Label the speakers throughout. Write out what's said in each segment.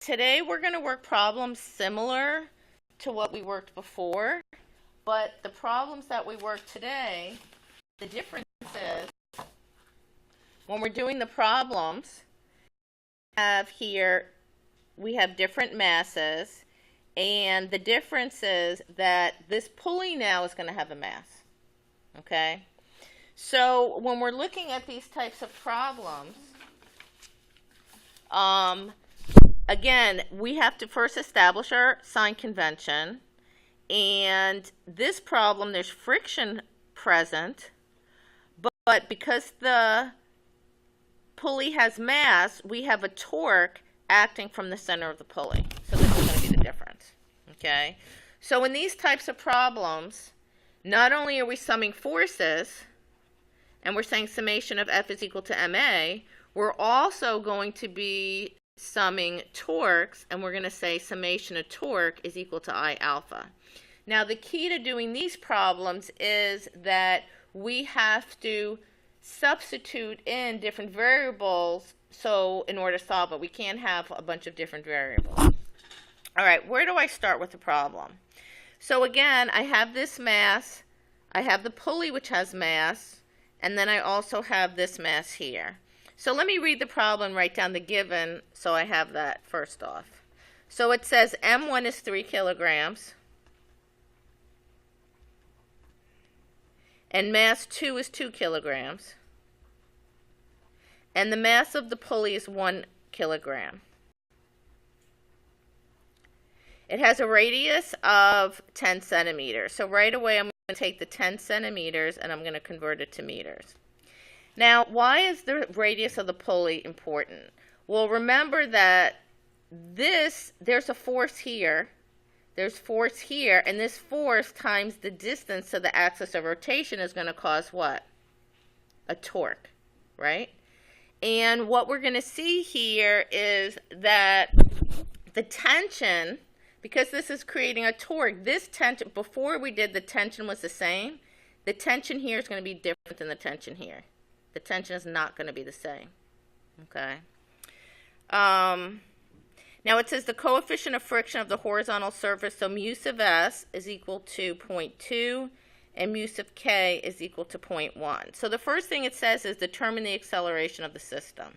Speaker 1: Today we're going to work problems similar to what we worked before, but the problems that we work today, the difference is when we're doing the problems, we have different masses, and the difference is that this pulley now is going to have a mass. Okay? So when we're looking at these types of problems, again, we have to first establish our sign convention. And this problem, there's friction present, but because the pulley has mass, we have a torque acting from the center of the pulley. So this is going to be the difference. Okay? So in these types of problems, not only are we summing forces, and we're saying summation of F is equal to ma, we're also going to be summing torques, and we're going to say summation of torque is equal to I alpha. Now, the key to doing these problems is that we have to substitute in different variables in order to solve it. We can't have a bunch of different variables. All right, where do I start with the problem? So again, I have this mass, I have the pulley which has mass, and then I also have this mass here. So let me read the problem and write down the given so I have that first off. So it says M1 is 3 kilograms and mass 2 is 2 kilograms and the mass of the pulley is 1 kilogram. It has a radius of 10 centimeters. So right away I'm going to take the 10 centimeters and I'm going to convert it to meters. Now, why is the radius of the pulley important? Well, remember that there's a force here, there's force here, and this force times the distance to the axis of rotation is going to cause what? A torque, right? And what we're going to see here is that the tension, because this is creating a torque, this tension, before we did the tension was the same, the tension here is going to be different than the tension here. The tension is not going to be the same. Okay. Now it says the coefficient of friction of the horizontal surface, so mu sub s is equal to 0.2 and mu sub k is equal to 0.1. So the first thing it says is determine the acceleration of the system.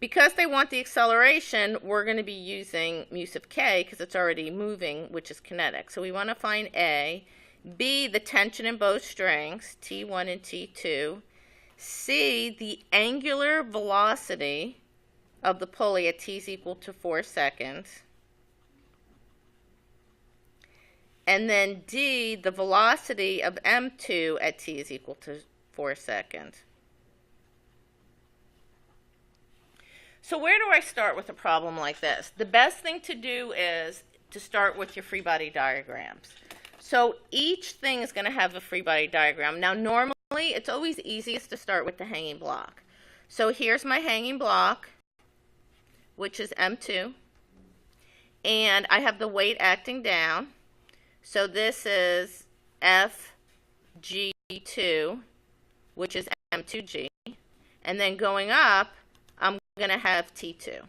Speaker 1: Because they want the acceleration, we're going to be using mu sub k because it's already moving, which is kinetic. So we want to find A. B, the tension in both strings, T1 and T2. C, the angular velocity of the pulley at t is equal to 4 seconds. And then D, the velocity of M2 at t is equal to 4 seconds. So where do I start with a problem like this? The best thing to do is to start with your free body diagrams. So each thing is going to have a free body diagram. Now normally it's always easiest to start with the hanging block. So here's my hanging block, which is M2. And I have the weight acting down. So this is FG2, which is M2G. And then going up, I'm going to have T2.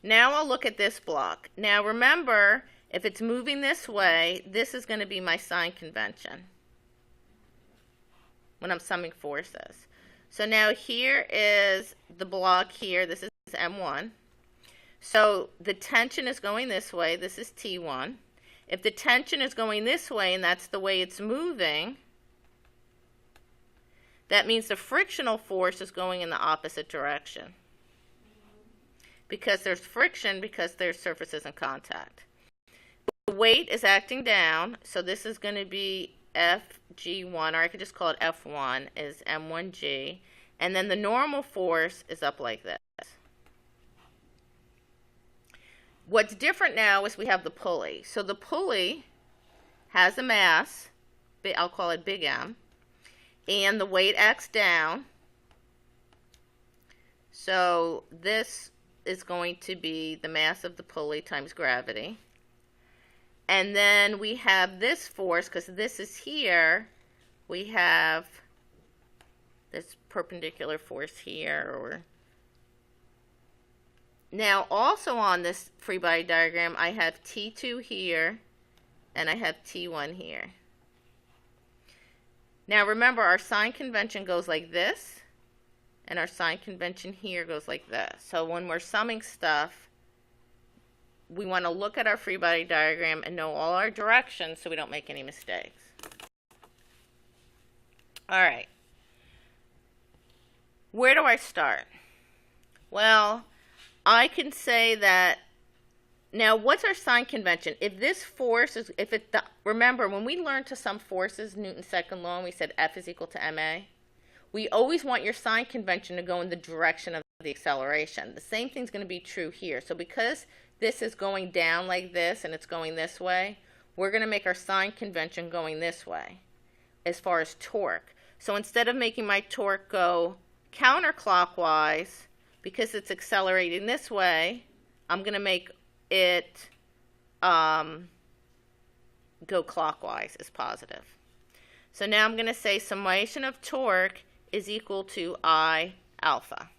Speaker 1: Now I'll look at this block. Now remember, if it's moving this way, this is going to be my sign convention when I'm summing forces. So now here is the block here. This is M1. So the tension is going this way. This is T1. If the tension is going this way and that's the way it's moving, that means the frictional force is going in the opposite direction. Because there's friction, because there's surfaces in contact. The weight is acting down, so this is going to be FG1, or I could just call it F1, is M1G. And then the normal force is up like this. What's different now is we have the pulley. So the pulley has a mass, I'll call it big M, and the weight acts down. So this is going to be the mass of the pulley times gravity. And then we have this force, because this is here, we have this perpendicular force here, or Now, also on this free body diagram, I have T2 here, and I have T1 here. Now, remember, our sign convention goes like this, and our sign convention here goes like this. So when we're summing stuff, we want to look at our free body diagram and know all our directions so we don't make any mistakes. All right. Where do I start? Well, I can say that, now what's our sign convention? If this force is, remember when we learned to sum forces, Newton's second law, and we said F is equal to ma, we always want your sign convention to go in the direction of the acceleration. The same thing's going to be true here. So because this is going down like this and it's going this way, we're going to make our sign convention going this way as far as torque. So instead of making my torque go counterclockwise, because it's accelerating this way, I'm going to make it go clockwise as positive. So now I'm going to say summation of torque is equal to I alpha.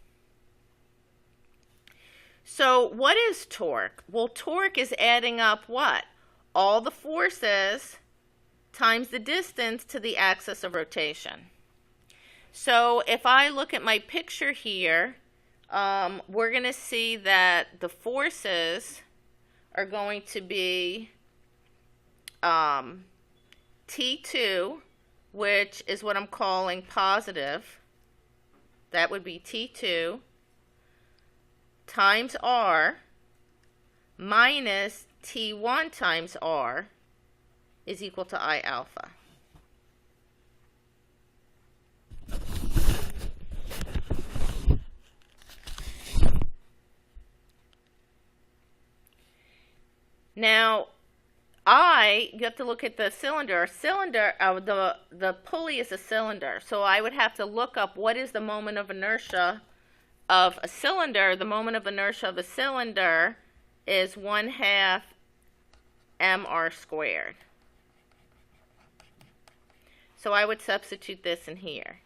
Speaker 1: So what is torque? Well, torque is adding up what? All the forces times the distance to the axis of rotation. So if I look at my picture here, we're going to see that the forces are going to be T2, which is what I'm calling positive. That would be T2 times R minus T1 times R is equal to I alpha. Now, you have to look at the cylinder. The pulley is a cylinder. So I would have to look up what is the moment of inertia of a cylinder. The moment of inertia of a cylinder is 1/2 mr squared. So I would substitute this in here.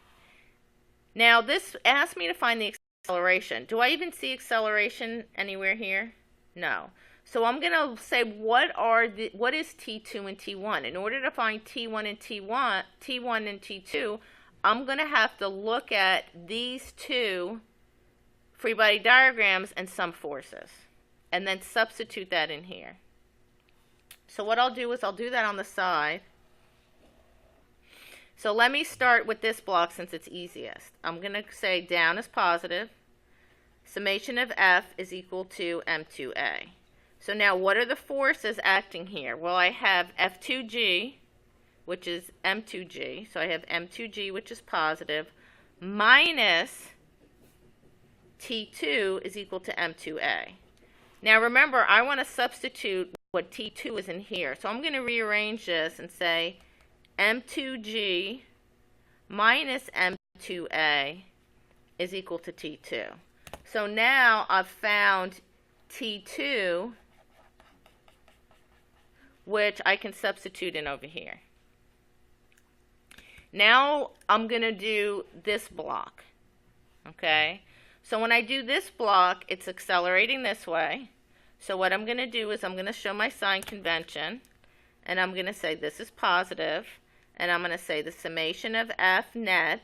Speaker 1: Now, this asks me to find the acceleration. Do I even see acceleration anywhere here? No. So I'm going to say what is T2 and T1. In order to find T1 and T2, I'm going to have to look at these two free body diagrams and sum forces, and then substitute that in here. So what I'll do is I'll do that on the side. So let me start with this block since it's easiest. I'm going to say down is positive. Summation of F is equal to M2A. So now what are the forces acting here? Well, I have F2G, which is M2G. So I have M2G, which is positive, minus T2 is equal to M2A. Now remember, I want to substitute what T2 is in here. So I'm going to rearrange this and say M2G minus M2A is equal to T2. So now I've found T2, which I can substitute in over here. Now I'm going to do this block. Okay? So when I do this block, it's accelerating this way. So what I'm going to do is I'm going to show my sign convention, and I'm going to say this is positive, and I'm going to say the summation of F net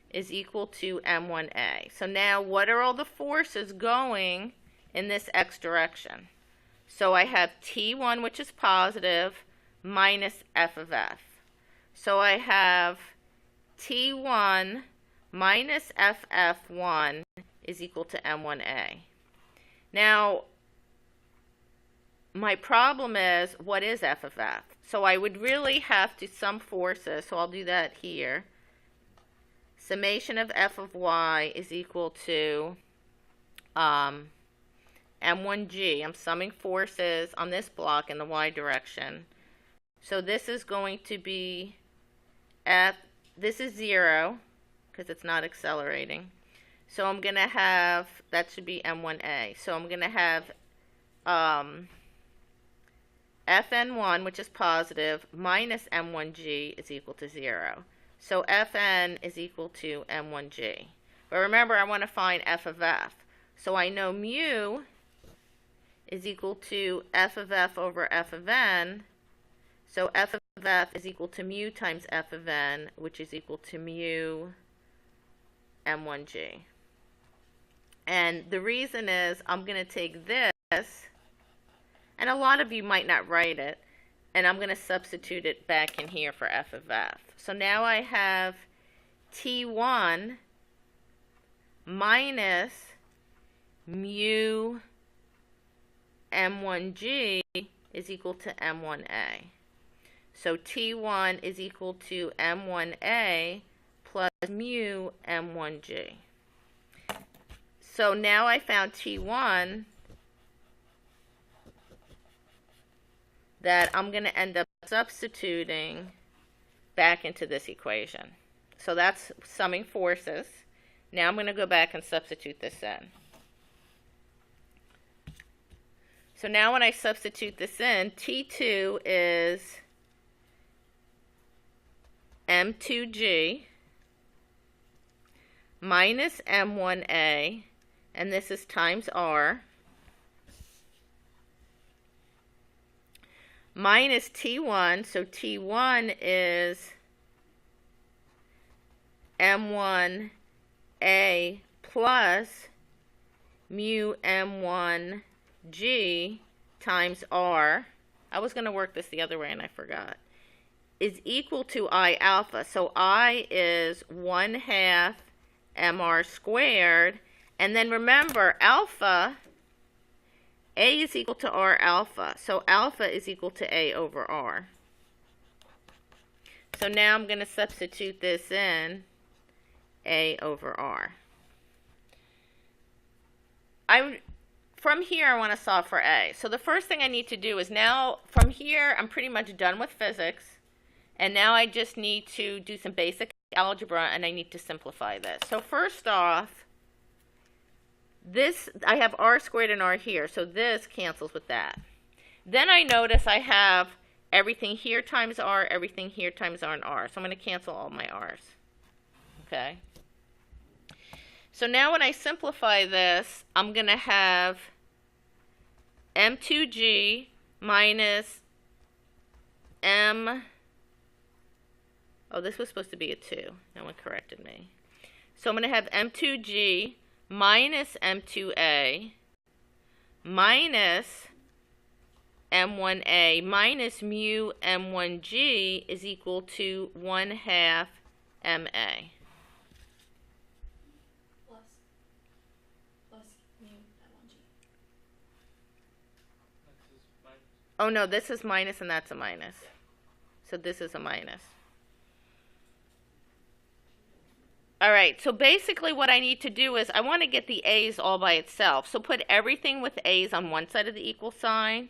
Speaker 1: is equal to M1A. So now what are all the forces going in this x direction? So I have T1, which is positive, minus F of F. So I have T1 minus FF1 is equal to M1A. Now, my problem is, what is F of F? So I would really have to sum forces, so I'll do that here. Summation of F of Y is equal to M1G. I'm summing forces on this block in the Y direction. So this is going to be this is 0, because it's not accelerating. So I'm going to have, that should be M1A. So I'm going to have Fn1, which is positive, minus M1G is equal to 0. So Fn is equal to M1G. But remember, I want to find F of F. So I know mu is equal to f of f over f of n. So f of f is equal to mu times f of n, which is equal to mu m1g. And the reason is I'm going to take this, and a lot of you might not write it, and I'm going to substitute it back in here for f of f. So now I have T1 minus mu m1g is equal to m1a. So T1 is equal to m1a plus mu m1g. So now I found T1 that I'm going to end up substituting back into this equation. So that's summing forces. Now I'm going to go back and substitute this in. So now when I substitute this in, T2 is M2G minus M1A, and this is times R, minus T1, so T1 is M1A plus mu M1G times R. I was going to work this the other way and I forgot. Is equal to I alpha. So I is 1/2 mr squared. And then remember, alpha, A is equal to R alpha. So alpha is equal to A over R. So now I'm going to substitute this in, A over R. From here, I want to solve for A. So the first thing I need to do is now, from here, I'm pretty much done with physics. And now I just need to do some basic algebra, and I need to simplify this. So first off, this, I have R squared and R here, so this cancels with that. Then I notice I have everything here times R, everything here times R and R. So I'm going to cancel all my R's. Okay. So now when I simplify this, I'm going to have M2G minus M, oh, this was supposed to be a 2. No one corrected me. So I'm going to have M2G minus M2A minus M1A minus mu M1G is equal to 1/2 MA.
Speaker 2: Plus mu M1G.
Speaker 1: Oh no, this is minus and that's a minus. So this is a minus. All right, so basically what I need to do is I want to get the A's all by itself. So put everything with A's on one side of the equal sign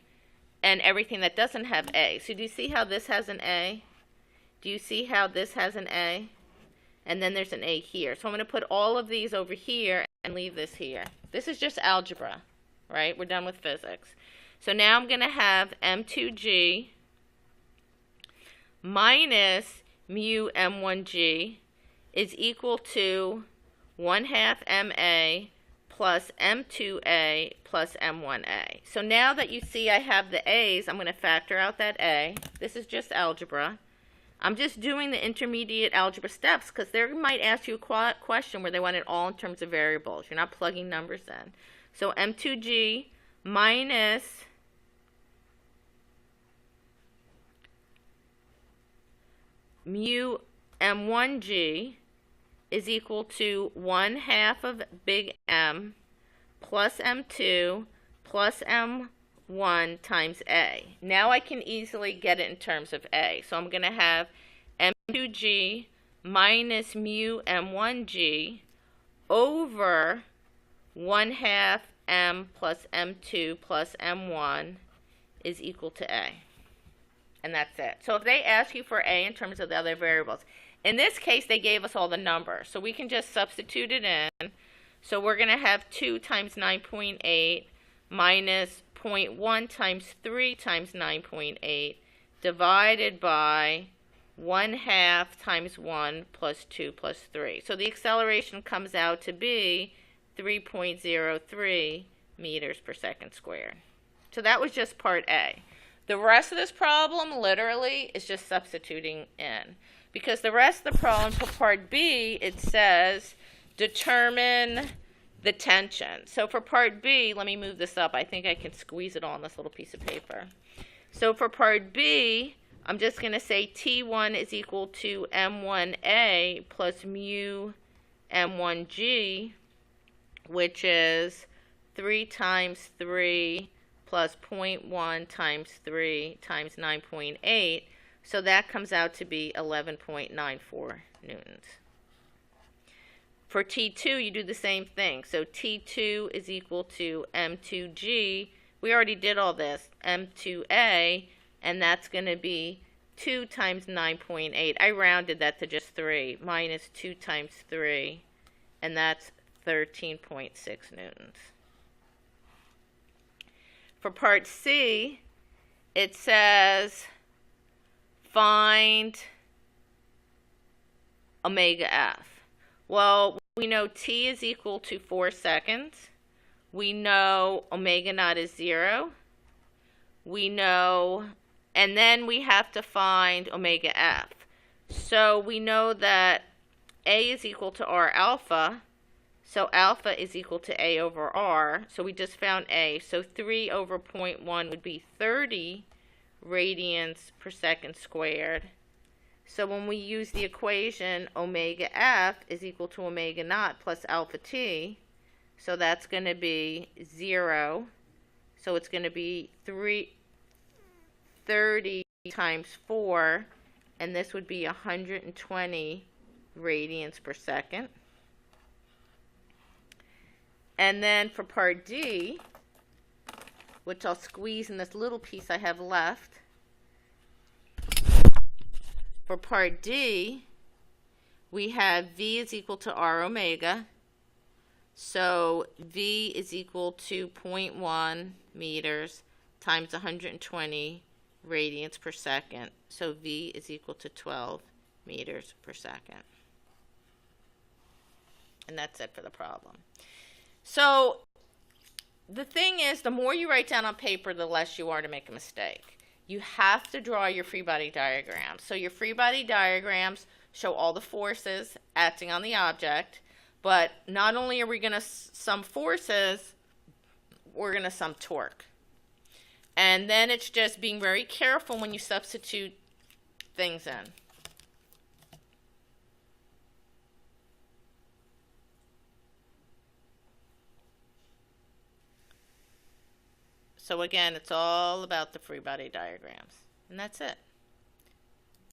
Speaker 1: and everything that doesn't have A. So do you see how this has an A? Do you see how this has an A? And then there's an A here. So I'm going to put all of these over here and leave this here. This is just algebra, right? We're done with physics. So now I'm going to have M2G minus mu M1G is equal to 1/2 MA plus M2A plus M1A. So now that you see I have the A's, I'm going to factor out that A. This is just algebra. I'm just doing the intermediate algebra steps because they might ask you a question where they want it all in terms of variables. You're not plugging numbers in. So M2G minus mu M1G is equal to 1/2 of big M plus M2 plus M1 times A. Now I can easily get it in terms of A. So I'm going to have M2G minus mu M1G over 1/2 M plus M2 plus M1 is equal to A. And that's it. So if they ask you for A in terms of the other variables, in this case, they gave us all the numbers, so we can just substitute it in. So we're going to have 2 times 9.8 minus 0.1 times 3 times 9.8 divided by 1/2 times 1 plus 2 plus 3. So the acceleration comes out to be 3.03 meters per second squared. So that was just part A. The rest of this problem, literally, is just substituting in. Because the rest of the problem for part B, it says, determine the tension. So for part B, let me move this up. I think I can squeeze it on this little piece of paper. So for part B, I'm just going to say T1 is equal to M1A plus mu M1G, which is 3 times 3 plus 0.1 times 3 times 9.8. So that comes out to be 11.94 newtons. For T2, you do the same thing. So T2 is equal to M2G. We already did all this. M2A, and that's going to be 2 times 9.8. I rounded that to just 3, minus 2 times 3, and that's 13.6 newtons. For part C, it says find omega F. Well, we know T is equal to 4 seconds. We know omega naught is 0. We know, and then we have to find omega F. So we know that A is equal to R alpha. So alpha is equal to A over R. So we just found A. So 3 over 0.1 would be 30 radians per second squared. So when we use the equation, omega F is equal to omega naught plus alpha T. So that's going to be 0. So it's going to be 30 times 4. And this would be 120 radians per second. And then for part D, which I'll squeeze in this little piece I have left, for part D, we have V is equal to R omega. So V is equal to 0.1 meters times 120 radians per second. So V is equal to 12 meters per second. And that's it for the problem. So the thing is, the more you write down on paper, the less you are to make a mistake. You have to draw your free body diagrams. So your free body diagrams show all the forces acting on the object, but not only are we going to sum forces, we're going to sum torque. And then it's just being very careful when you substitute things in. So again, it's all about the free body diagrams. And that's it.